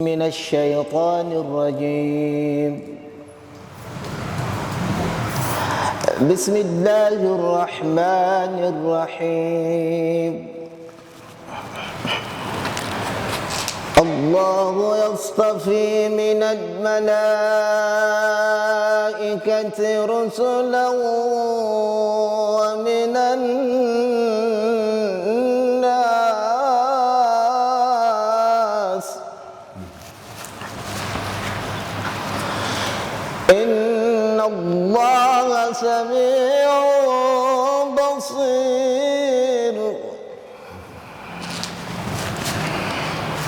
من الشيطان الرجيم. بسم الله الرحمن الرحيم. الله يصطفي من الملائكة رسلا ومن الناس إن الله سميع بصير.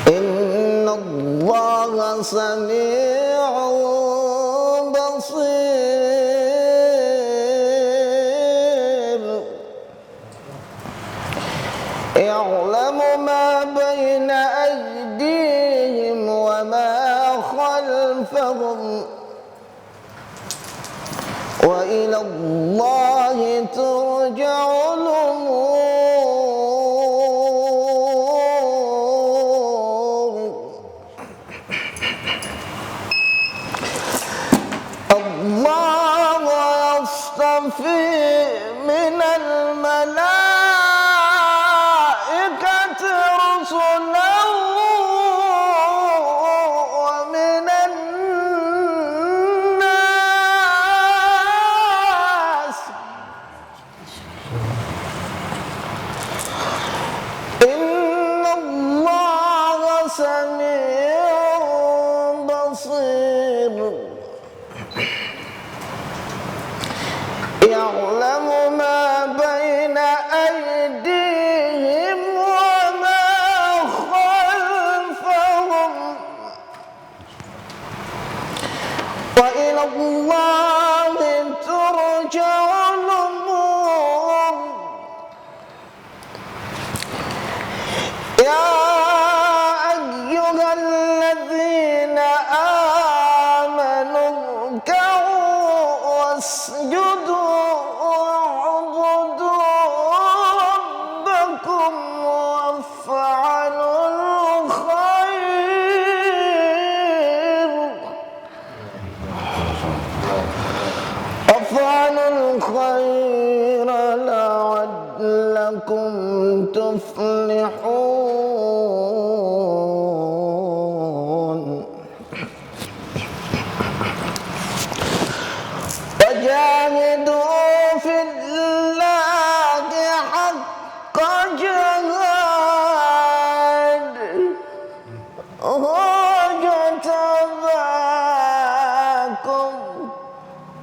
إن الله سميع بصير. يعلم ما بين أيديهم وما خلفهم وإلى الله ترجع الأمور. الله يصطفي من الملائكة رسلا ومن الناس إن الله سميع بصير. يعلم ما بين أيديهم وما خلفهم وإلى الله ترجع الأمور. يا أيها الذين آمنوا اركعوا واسجدوا واعبدوا ربكم وافعلوا الخير لعلكم تفلحون. وجاهدوا في الله حق جهاده هو اجتباكم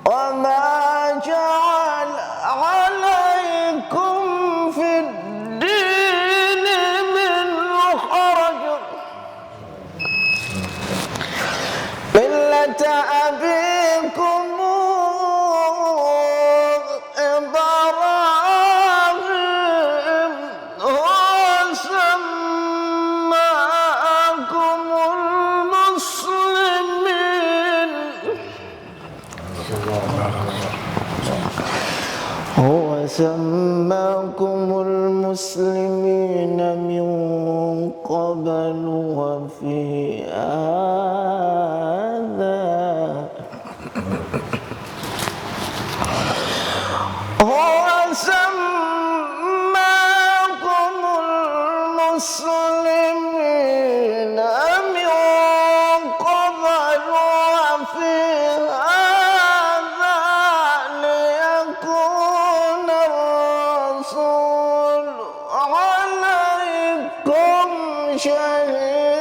وما جعل عليكم في الدين من حرج ملة أبيكم إبراهيم هو سماكم المسلمين هو سماكم المسلمين من قبل وفي هذا هو سماكم المسلمين من قبل وفي هذا ليكون الرسول عليكم شهيدا.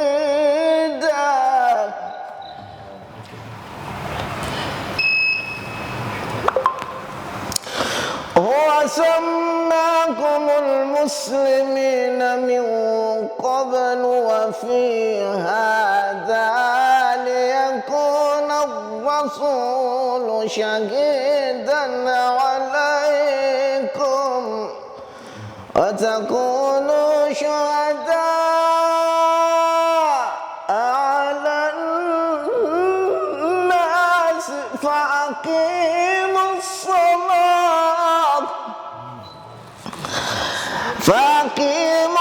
هو سماكم المسلمين من قبل وفي هذا ليكون الرسول شهيدا عليكم وتكونوا شهداء على الناس فأقيموا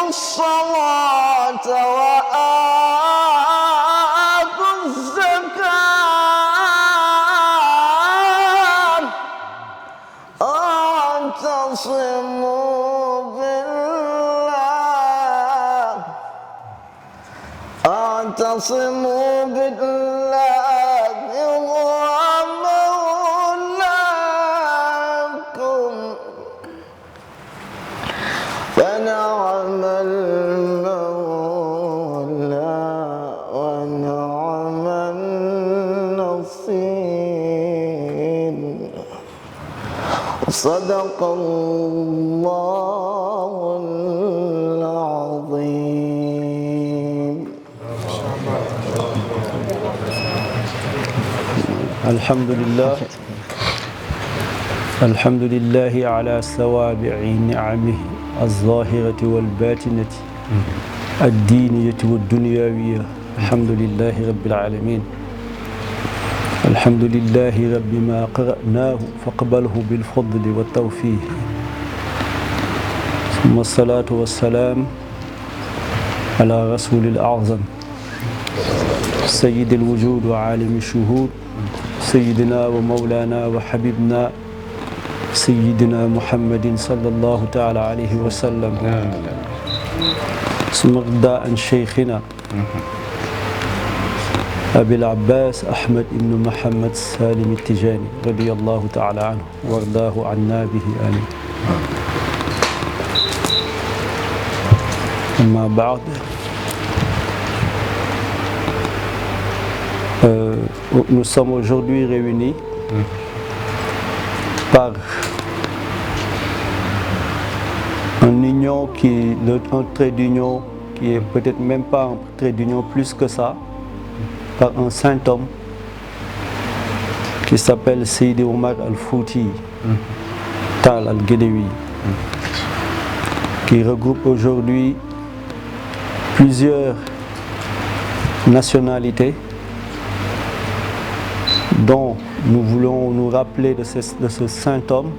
الصلاة وآتوا واعتصموا بالله هو مولاكم فنعم المولى ونعم النصير صدق الله العظيم. الحمد لله على سوابع نعمه الظاهرة والباطنة الدينية والدنيوية. الحمد لله رب العالمين. الحمد لله رب ما قرأناه فاقبله بالفضل والتوفيق. ثم الصلاة والسلام على رسول الأعظم سيد الوجود وعالم الشهود سيدنا ومولانا وحبيبنا سيدنا محمد صلى الله تعالى عليه وسلم. ثم رداء شيخنا أبي العباس أحمد بن محمد سالم التجاني رضي الله تعالى عنه وارضاه عنا به آمين. أما بعد nous sommes aujourd'hui réunis par un trait d'union qui est peut-être même pas un trait d'union plus que ça, par un saint homme qui s'appelle Seydi Omar Al-Fouti Tal Al-Guédewi, qui regroupe aujourd'hui plusieurs nationalités dont nous voulons nous rappeler de ce saint homme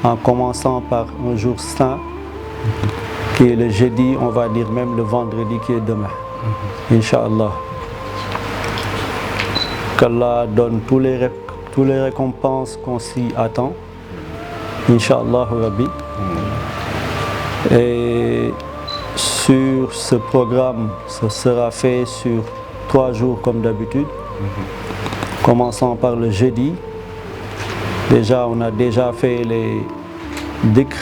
en commençant par un jour saint qui est le jeudi, on va dire même le vendredi qui est demain. Inch'Allah. Qu'Allah donne tous les récompenses qu'on s'y attend. Inch'Allah Rabbi. Et sur ce programme, ce sera fait sur 3 jours comme d'habitude. Commençons par le jeudi. Déjà, on a déjà fait les dhikr,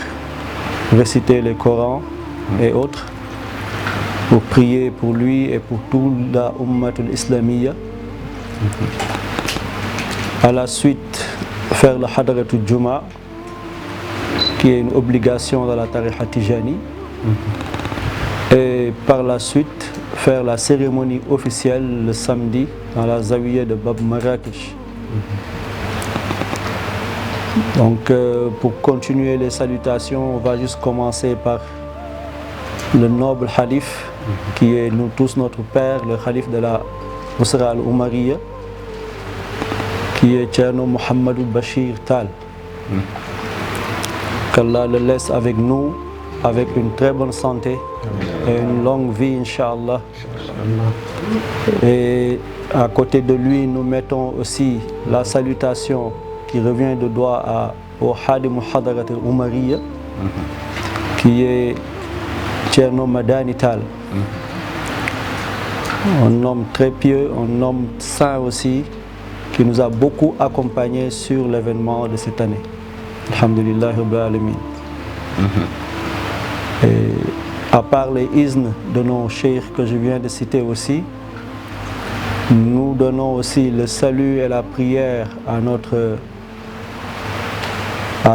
réciter le Coran et autres, pour prier pour lui et pour toute la Ummatul Islamiyya. À la suite, faire le Hadratul Juma, qui est une obligation dans la Tariqa Tijani. Et par la suite, faire la cérémonie officielle le samedi dans la Zawiya de Bab Marrakech. Donc pour continuer les salutations, on va juste commencer par le noble Khalif, qui est nous tous notre père, le Khalif de la Usra al-Umariyya, qui est Tcherno Mohamedou Bachir Tal. Qu'Allah le laisse avec nous, avec une très bonne santé et une longue vie, Inch'Allah. Et à côté de lui, nous mettons aussi la salutation qui revient de droit au Hadi Muhadarat al-Umariyya, qui est Tcherno Madani Tal. Un homme très pieux, un homme saint aussi, qui nous a beaucoup accompagnés sur l'événement de cette année. Alhamdulillah Rabbil Alamin. Et à part les izn de nos cheikhs que je viens de citer aussi, nous donnons aussi le salut et la prière à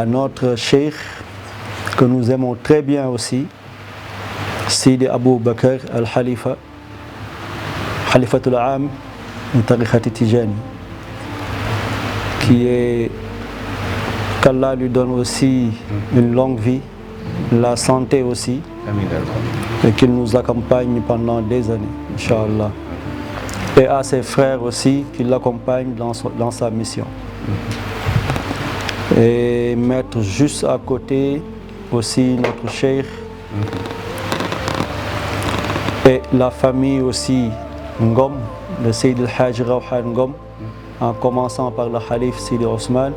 notre cheikh que nous aimons très bien aussi, Sidi Abou Bakr Al-Khalifa, Khalifatul Am de Tariqa Tijani, qui est, qu'Allah lui donne aussi une longue vie, la santé aussi, et qu'il nous accompagne pendant des années, Inch'Allah. Et à ses frères aussi qui l'accompagnent dans sa mission. Et mettre juste à côté aussi notre cheikh et la famille aussi Ngom, le Seyd El-Hajj Rawhan Ngom, en commençant par le Khalif Sidi Ousmane,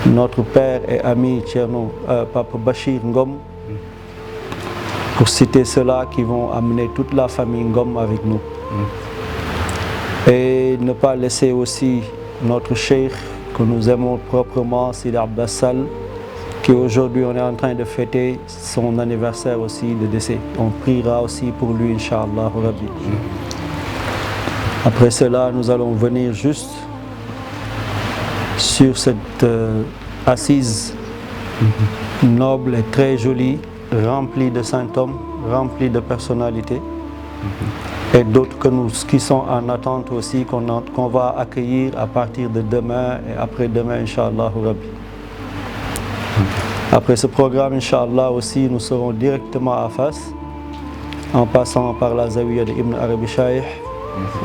notre père et ami Thierno, Papa Bachir Ngom, pour citer ceux-là qui vont amener toute la famille Ngom avec nous. Et ne pas laisser aussi notre cheikh que nous aimons proprement, Sidi Abbas Sall, qui aujourd'hui on est en train de fêter son anniversaire aussi de décès. On priera aussi pour lui, Inch'Allah Rabbi. Après cela, nous allons venir juste sur cette assise noble et très jolie, remplie de saints hommes, remplie de personnalités, et d'autres que nous qui sont en attente aussi, qu'on va accueillir à partir de demain et après-demain, Inch'Allah Rabbi. Après ce programme, Inch'Allah aussi, nous serons directement à Fas, en passant par la Zawiya de Ibn Arabi Shaykh,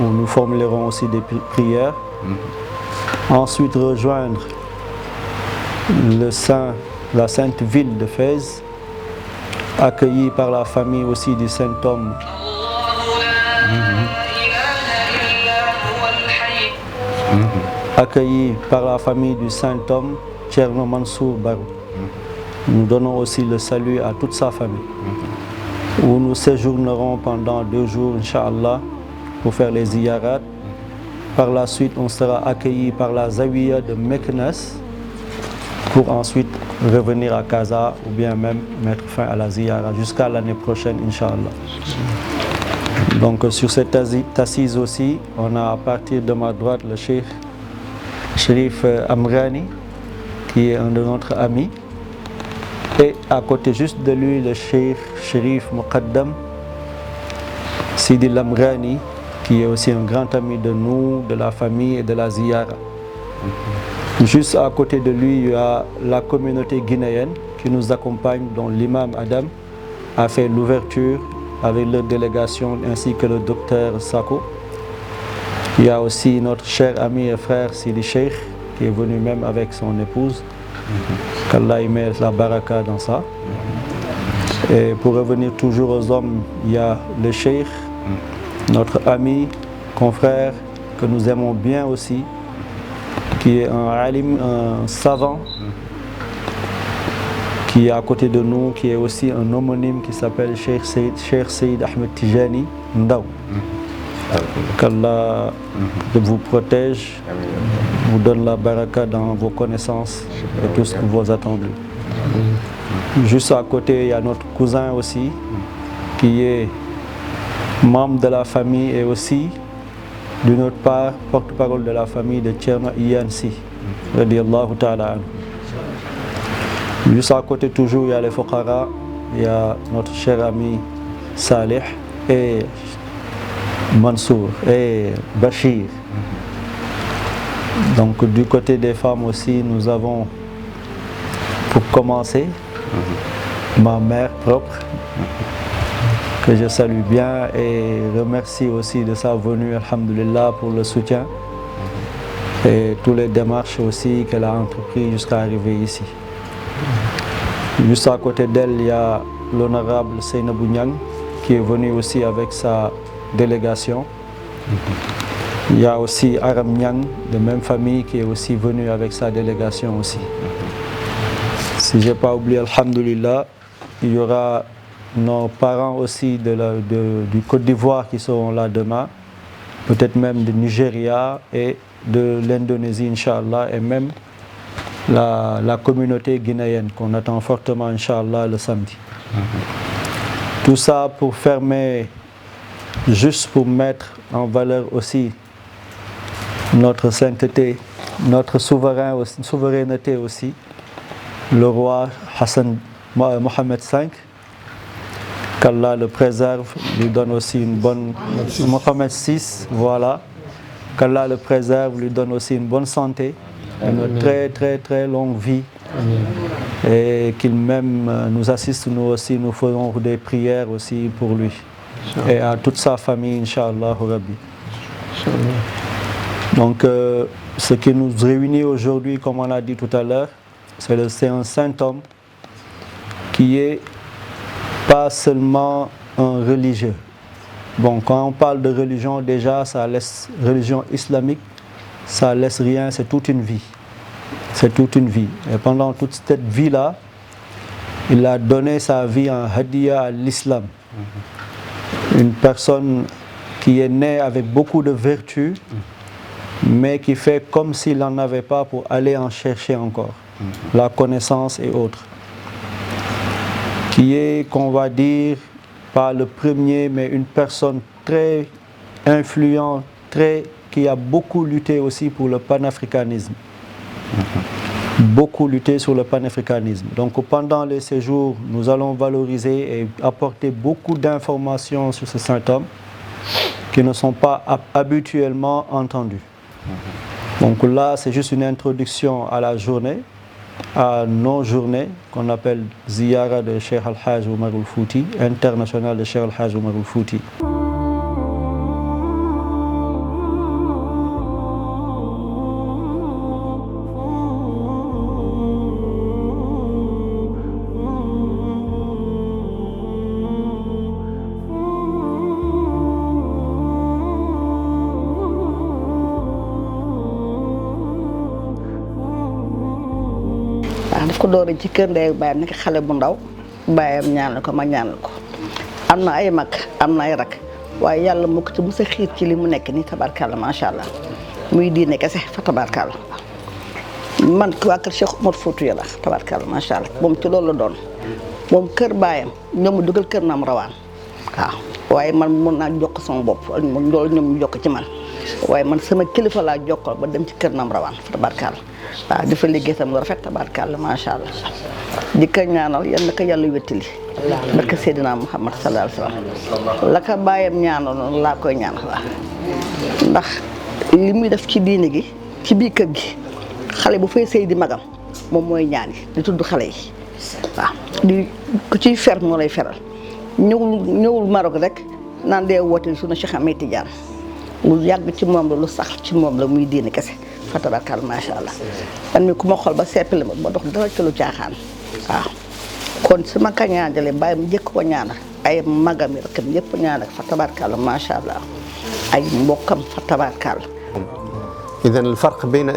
où nous formulerons aussi des prières. Ensuite, rejoindre la sainte ville de Fès, accueillie par la famille aussi du saint homme accueilli par la famille du saint homme Thierno Mansour Barou. Nous donnons aussi le salut à toute sa famille, où nous séjournerons pendant 2 jours, Inch'Allah, pour faire les ziyarat. Par la suite, on sera accueilli par la Zawiya de Meknes, pour ensuite revenir à Casa, ou bien même mettre fin à la ziyara jusqu'à l'année prochaine, Inch'Allah. Donc sur cette assise aussi, on a à partir de ma droite le Cheikh Chérif Amrani, qui est un de notre ami, et à côté juste de lui le Cheikh Chérif Muqaddam Sidi Lamrani, qui est aussi un grand ami de nous, de la famille et de la ziyara. Juste à côté de lui, il y a la communauté guinéenne qui nous accompagne, dont l'imam Adam a fait l'ouverture avec leur délégation, ainsi que le docteur Sako. Il y a aussi notre cher ami et frère Sidi Cheikh, qui est venu même avec son épouse. Qu'Allah y mette la baraka dans ça. Et pour revenir toujours aux hommes, il y a le Cheikh, notre ami, confrère, que nous aimons bien aussi, qui est un alim, un savant, qui est à côté de nous, qui est aussi un homonyme qui s'appelle Cheikh Seyd Ahmed Tijani Ndaw. Qu'Allah vous protège, vous donne la baraka dans vos connaissances et tout ce que vous attendez. Juste à côté, il y a notre cousin aussi, qui est membre de la famille et aussi, d'une autre part, porte-parole de la famille de Thierno Iyansi, radiyallahu ta'ala anhu. Juste à côté toujours, il y a les Fokhara, il y a notre cher ami Saleh et Mansour et Bachir. Donc du côté des femmes aussi, nous avons, pour commencer, ma mère propre, que je salue bien et remercie aussi de sa venue, alhamdulillah, pour le soutien et toutes les démarches aussi qu'elle a entreprises jusqu'à arriver ici. Juste à côté d'elle, il y a l'honorable Seynabou Niang, qui est venu aussi avec sa délégation. Il y a aussi Aram Niang, de même famille, qui est aussi venu avec sa délégation aussi. Si je n'ai pas oublié, alhamdulillah, il y aura nos parents aussi du Côte d'Ivoire qui seront là demain, peut-être même du Nigeria et de l'Indonésie, Inch'Allah, et même la communauté guinéenne qu'on attend fortement, Inch'Allah, le samedi. Tout ça pour fermer, juste pour mettre en valeur aussi notre sainteté, notre souveraineté aussi, le roi Hassan Mohamed V, qu'Allah le préserve, lui donne aussi une bonne... Mohamed VI, voilà, qu'Allah le préserve, lui donne aussi une bonne santé, une très longue vie, et qu'il même nous assiste, nous aussi, nous ferons des prières aussi pour lui, et à toute sa famille, Inch'Allah Rabbi. Donc ce qui nous réunit aujourd'hui, comme on a dit tout à l'heure, c'est un saint homme qui est pas seulement un religieux. Bon, quand on parle de religion, déjà, ça laisse religion islamique, ça laisse rien, c'est toute une vie. c'est toute une vie. Et pendant toute cette vie-là, il a donné sa vie en hadiya à l'islam. Une personne qui est née avec beaucoup de vertus, mais qui fait comme s'il n'en avait pas pour aller en chercher encore, la connaissance et autres. Qui est, qu'on va dire, pas le premier, mais une personne très influente, qui a beaucoup lutté aussi pour le panafricanisme. Beaucoup lutté sur le panafricanisme. Donc pendant les séjours, nous allons valoriser et apporter beaucoup d'informations sur ce saint homme qui ne sont pas habituellement entendues. Donc là, c'est juste une introduction à la journée, à nos journées qu'on appelle Ziyara de Cheikh Al-Hajj Omar Al-Fouti, international de Cheikh Al-Hajj Omar Al-Fouti. daf ko doore ci kër ndey baayam nekk xale bu ndaw baayam ñaanal ko ma ñaanal ko am na ay mag am na ay rak waaye yàlla mu ko ci mos a xiir ci li mu nekk nii tabarkalla macha allah muy diine kese fa tabarkalla man waa kër Cheikh Omar Foutiyou la tabarkalla macha allah moom ci loolu la doon moom kër baayam ñoom mu dugal kër naam rawaan waaw waaye man mun naa jokk sama bopp loolu ñoom ñu jokk ci man waaye man sama kilifa laa jokkal ba dem ci kër naam rawaan fa tabarkalla waaw di fa liggéey tam lu rafet tabarkalla macha allah di ko ñaanal yal na ko yàlla wéttali barke Seydina Muhammad sallallahu alayhi wa sallam la ko bàyyam ñaanal noonu laa koy ñaanal waaw ndax li muy def ci diine gi ci biir kër gi xale bu fay sëy di magam moom mooy ñaan yi di tudd xale yi waaw di ku ciy fer moo lay feral ñëwul Maroc rek naan dee woote sunu Cheikh Ahmed Tidiane lu yàgg ci moom la lu sax ci moom la muy diine kese fa tabarkalla macha allah man mi ku ma xool ba seppali ma ba dox dara ci lu caaxaan waaw kon su ma ka ñaanale bàyyi mu njëkk ko ñaanal ay magam yi rakam yëpp ñaanal fa tabarkalla macha allah ay mbokkam fa tabarkalla. إذن الفرق بين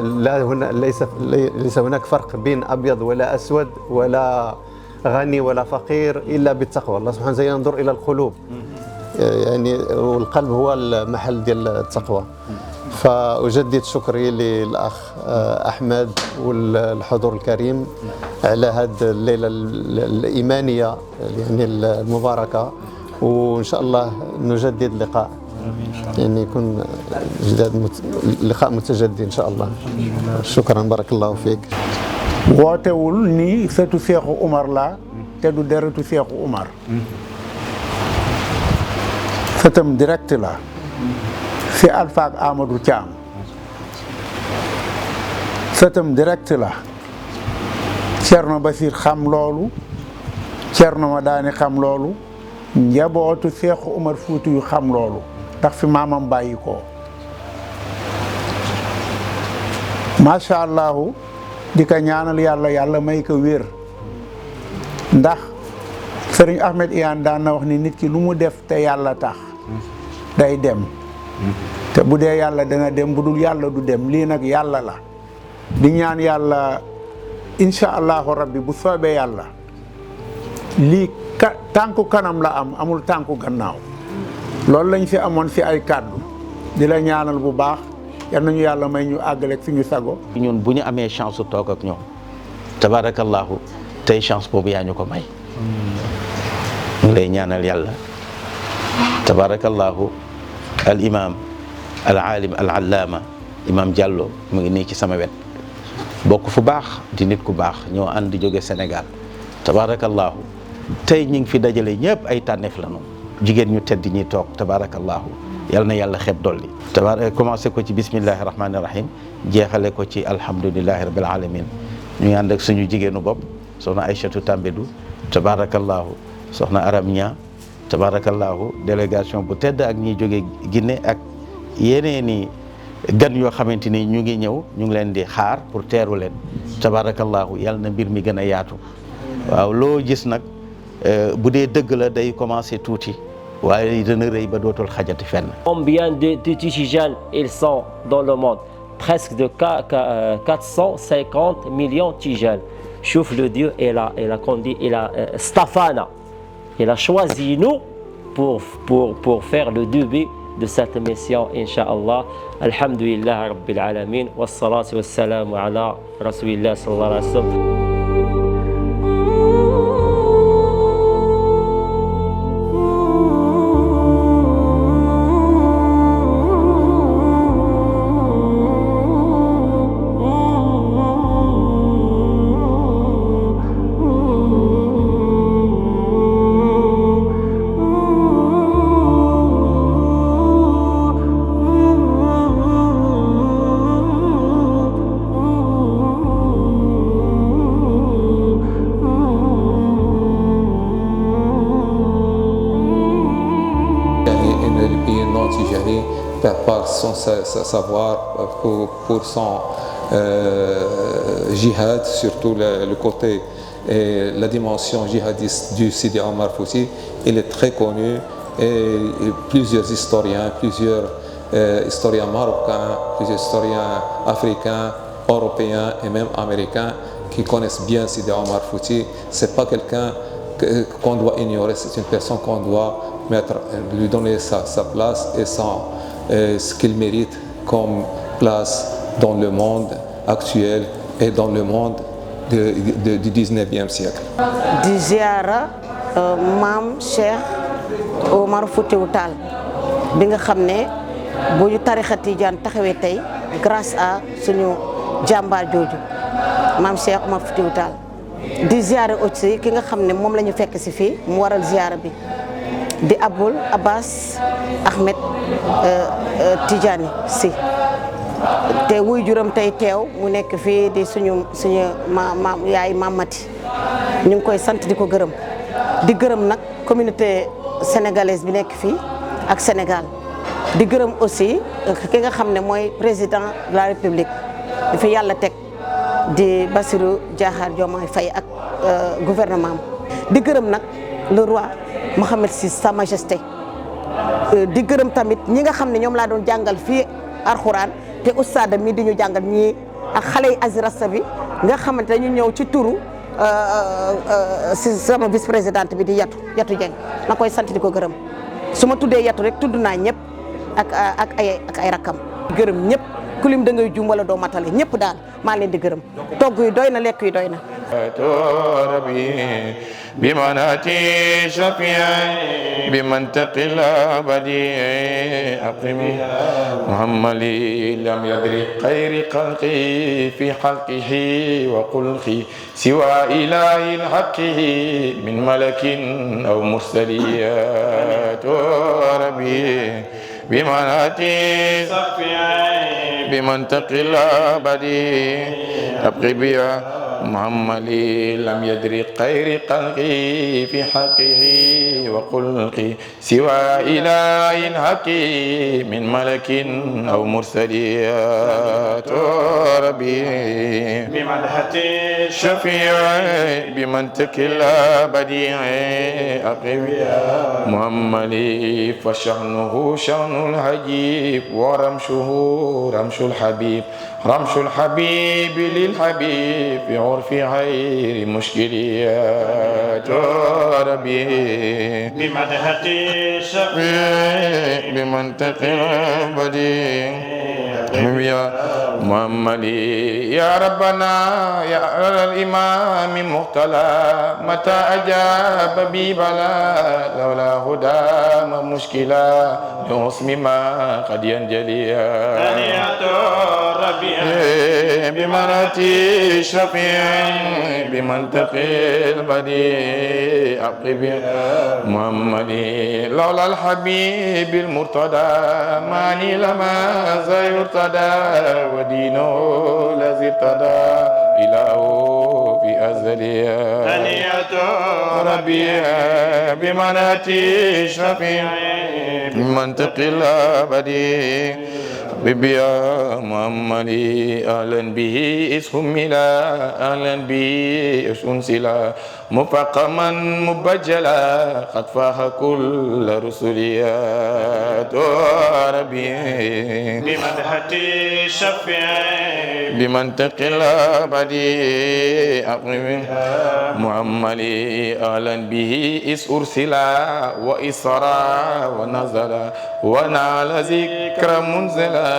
ليس هناك فرق بين أبيض ولا أسود ولا غني ولا فقير إلا بالتقوى. الله سبحانه وتعالى ينظر إلى القلوب يعني والقلب هو المحل ديال التقوى. فأجدد شكري للأخ أحمد والحضور الكريم على هذه الليلة الإيمانية يعني المباركة، وإن شاء الله نجدد اللقاء يعني يكون لقاء متجدد إن شاء الله. شكرا بارك الله فيك. wootewul ni sëtu Seexu Umar la te du deretu Seexu Umar sëtam direct la si Alpha ak Amadou Thiam sëtam direct la Cerno Basir xam loolu Cerno Madani xam loolu njabootu Seexu Umar Fuutiyu xam loolu ndax fi maamam bàyyi ko macha allahu di ko ñaanal yàlla may ko wér ndax Sëriñ Ahmed Iyane daan na wax ni nit ki lu mu def te yàlla tax day dem te bu dee yàlla dana dem bu dul yàlla du dem lii nag yàlla la di ñaan yàlla insha allahu rabbi bu soobee yàlla lii tànku kanam la am amul tànku gannaaw loolu lañ fi amoon fi ay kàddu di la ñaanal bu baax yal nañu yàlla may ñu àggale ak suñu sago. ñun bu ñu amee chance su toog ak ñoom tabarakallahu tey chance boobu yaa ñu ko may. ñu lay ñaanal yàlla tabarakallahu al imam al alim al allama imam Diallo mu ngi nii ci sama wet bokk fu baax di nit ku baax ñoo ànd di jóge Sénégal tabarakallahu tey ñu ngi fi dajale ñëpp ay tànneef la noonu jigéen ñu tedd ñi toog tabarakallahu yal na yàlla xeeb dolli commencé ko ci bismillahi rahmani rahim jeexale ko ci alhamdulillahi rabbil alamin ñu ngi ànd ak suñu jigéenu bopp soxna Aïchatou Tambédou tabarakallahu soxna Aram Nia tabarakallahu délégation bu tedd ak ñiy jóge Guinée ak yeneeni gan yoo xamante ni ñu ngi ñëw ñu ngi leen di xaar pour teeru leen tabarakallahu yal na mbir mi gën a yaatu waaw loo gis nag bu dee dëgg la day commencé tuuti waaye dana rëy ba dootul xajati fenn. Combien de Tijianes ils sont dans le monde? presque de 450 millions Tijan. Chouf le Dieu, il a Stafana. Il a choisi nous pour faire le début de cette mission, Inch'Allah. Alhamdulillah Rabbil Alamin. Wassalatu wassalamu ala Rasulillah sallallahu alayhi wa sallam. Par son savoir, pour son jihad, surtout le côté et la dimension djihadiste du Sidi Omar Fouti, il est très connu et plusieurs historiens marocains, plusieurs historiens africains, européens et même américains qui connaissent bien Sidi Omar Fouti. C'est pas quelqu'un qu'on doit ignorer, c'est une personne qu'on doit lui donner sa place et ce qu'il mérite comme place dans le monde actuel et dans le monde du 19e siècle. di ziara maam Cheikh Omar Foutiyou Tall bi nga xam ne bu ñu tarixa Tijaan taxawee tey grâce à suñu jàmbaar jooju maam Cheikh Omar Foutiyou Tall di ziara aussi ki nga xam ne moom la ñu fekk si fii mu waral ziara bi di Aboul Abbas Ahmed Tidjani si te wuy juram tey teew mu nekk fii di suñu yaay Mamati ñu ngi koy sant di ko gërëm di gërëm nag communauté sénégalaise bi nekk fii ak Sénégal di gërëm aussi ki nga xam ne mooy président de la République di fi yàlla teg di Bassirou Diakhar Diomaye Faye ak gouvernement di gërëm nag le roi Mohammed VI Sa Majesté di gërëm tamit ñi nga xam ne ñoom laa doon jàngal fii alxuraan te ustaada mi di ñu jàngal ñii ak xale yi Azirassa bi nga xamante dañu ñëw ci turu si sama vice présidente bi di Yatu Dieng ma koy sant di ko gërëm su ma tuddee Yatu rek tudd naa ñëpp ak ay rakkam gërëm ñëpp ku lim da ngay jum wala doo matale ñëpp daal maa leen di gërëm togg yi doy na lekk yi doy na بمناتي شفيعي بمنطق الأبدي أقمي محمد لم يدرك خير خلقي في حلقه وخلقه سوى إله الحق من ملك أو مرسليات ربي بمناتي شفيعي بمنطق الأبدي أبقي بها محمد لم يدرك خير خلقي في حقه وخلقه سوى إله الحق من ملك أو مرسليات ربي بمدحتي الشفيع بمنطق البديع أقويا محمد فشأنه شأن العجيب ورمشه رمش الحبيب رمش الحبيب للحبيب في عرف غير مشكليات ربي بمدحتي الشفيع بمنطق البديع يا محمد يا ربنا يا الإمام مختلى متى أجاب بي بلا لولا هدى مشكلة لحسن ما قد ينجلي بمناتي شفيع بمنطق البديع أقب محمد لولا الحبيب المرتضى ماني لما يرتضى ودينه الذي ارتضى إله في أزلية ثنية ربي بمناتي شفيع بمنطق البديع ببيا محمد أهلا به اسم ملا أهلا به أنسلا مفقما مبجلا قد فاح كل رسوليات ربي بمدحة الشفيع بمنطق الأبدي أقرب محمد أهلا به إذ أرسلا وإسرى ونزل ونال ذكر منزلا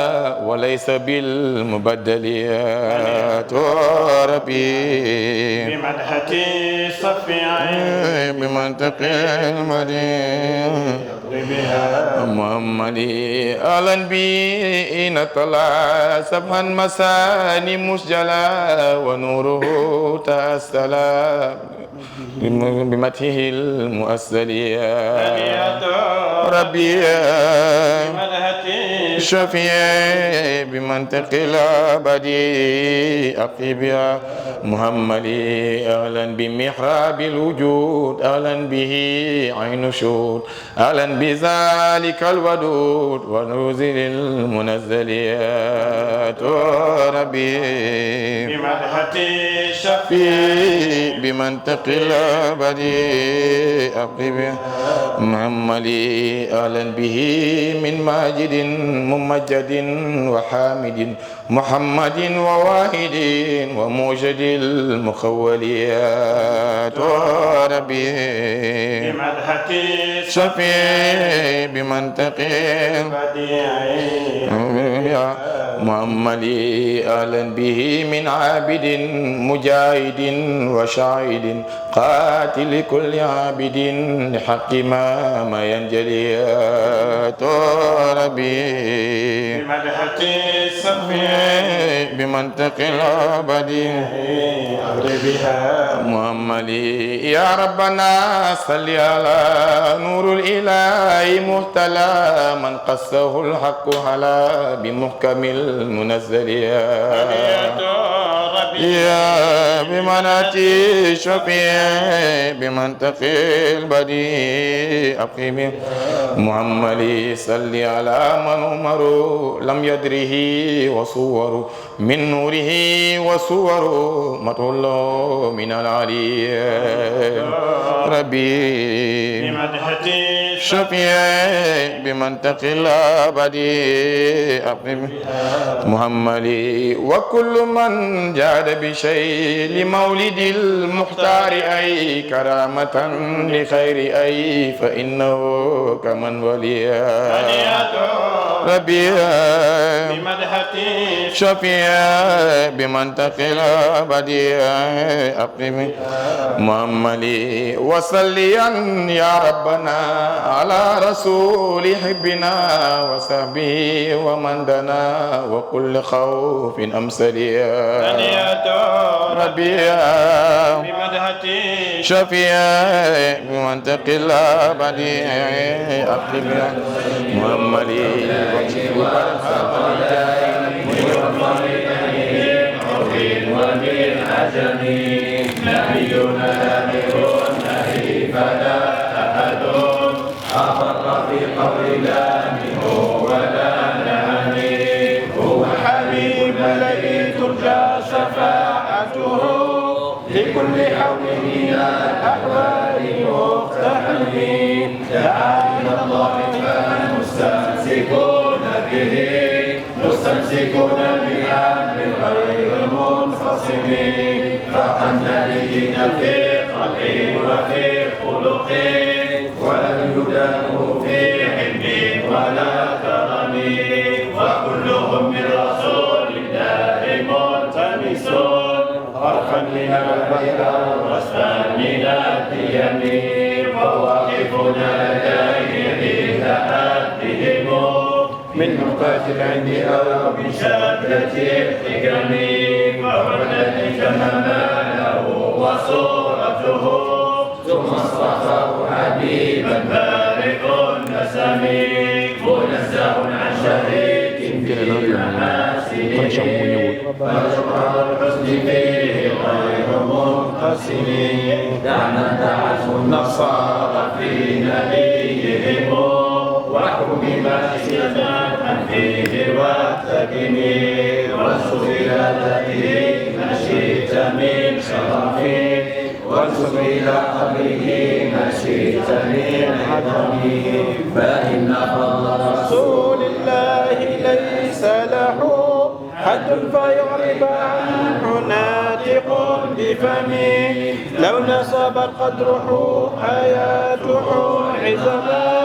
وليس بالمبدليات ربي بمدحة الشفيع بمنطق المدين محمد أهلا به إن طلع سبحا مساني مسجلا ونوره تأسلا بمدحه المؤسليات ربي شفيع بمنطق الأبدي أقيبيا محمد أهلا بمحراب الوجود أهلا به عين شهود أهلا بذلك الودود ونزل المنزليات ربي بمدحة الشفيع بمنطق الأبدي أقيبيا محمد أهلا به من ماجد ممجد وحامد محمد وواحد وموجد المخوليات ربي بمدحة شفيع بمنطق محمد أهلا به من عابد مجاهد وشاهد قاتل كل عابد لحق ما ينجليات ربي بمدحة الشفيع بمنطق الأبدي محمد يا ربنا صل على نور الإله مهتلى من قصه الحق على بمحكم المنزل يا بمناتي شفيع بمنطق البديع أقيم محمد صل على من عمر لم يدره وصور من نوره وصور مطل من العلي ربي بمدحة شفيع بمنطق الأبدي أقيم محمد وكل من جاد بشيء لمولد المختار أي كرامة لخير أي فإنه كمن وليا ربي بمدحة شفيع بمنطق الأبدي أقيم محمد وصليا يا ربنا على رسول حبنا وصحبه ومن دنا وكل خوف أمسليا ربي بمدحة شفيع بمنطق الأبدي أقيم محمد نبينا نبي فلا أحد أفر في قول لا منه ولا نهني هو حبيب الذي ترجى شفاعته لكل حول من الأحوال مقتحمي تعالى الله فالمستمسكون به مستمسكون بأمر غير منفصل فقد نبينا في قلبي وفي خلقي ولم يدانوا في علم ولا كرم وكلهم من رسول الله ملتمسون غرفا من الخير رسما من الديم وواقفون لديه تأديهم من نقطة العند أو من شدة الحكم وعدة جماله وصورته ثم اصطفاه حبيبا بارئ النسم منزه عن شريك في محاسنه فجمع الحسن فيه غير منقسم دعنا تعرف النصارى في نبيهم واحكم بما سمعت فيه متقدم وانسب إلى ذاته ما شئت من شرف وانسب إلى قبره ما شئت من عظمه فإن فضل رسول الله ليس له حد فيعرب عنه ناطق بفمه لو نصبت قدره حياته عزما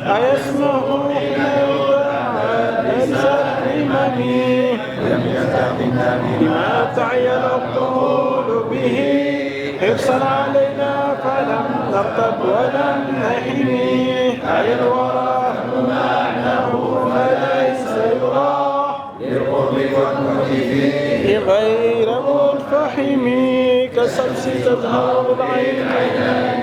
أيسمه ليس الإمامي لم يستخدمنا بما تعي العقول به حرصا علينا فلم نرتب ولم نحمي أي الورى معناه فليس يرى للقرب والبعد فيه غير منفحم كالشمس تظهر العين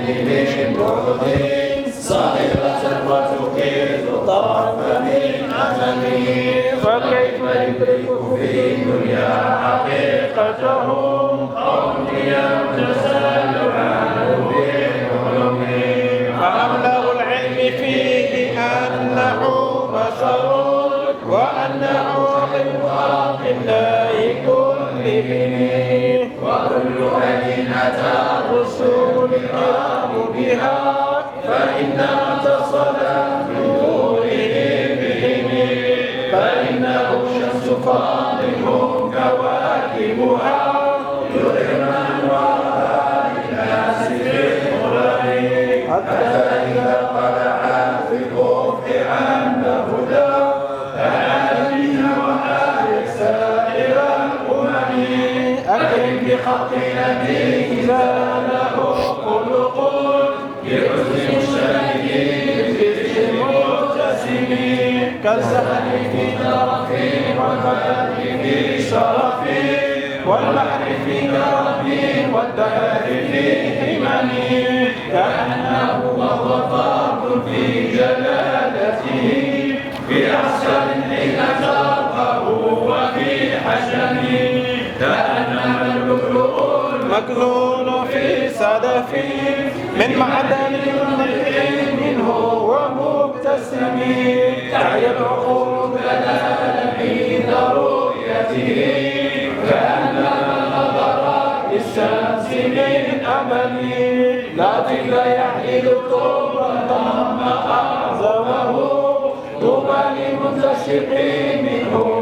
من بعد صاحبة وتكيد طرف من أمامه فكيف يدرك في الدنيا حقيقته قوم يتساءل عنه بالعلوم فأبلغ العلم فيه أنه بشر وأنه خير خلق الله كلهم وكل أين أتى الرسول الكرام بها فإنما اتصل بنوره بهم فإنه الشمس فاضل كواكبها يظهرن أنوارها للناس في الغرب حتى إذا طلع في الأفق عند هدى سائر الأمم أكرم بخط نبيه زاده خلق بحسن الشريف باسم مبتسم كالزهر في درف والفتح في شرف والبحر في كرم والدهر في همم كأنه وهو فرد في جلالته في عسكر حين ترقه وفي حشم كأنما اللؤلؤ المكنون في صدف من معدن نقي منه ومبتسم تعي العقول دلالا حين رؤيته كأنما نظر للشمس من أمل لا ظل يحيل طوبا ضم أعظمه طوبى لمنتشق منه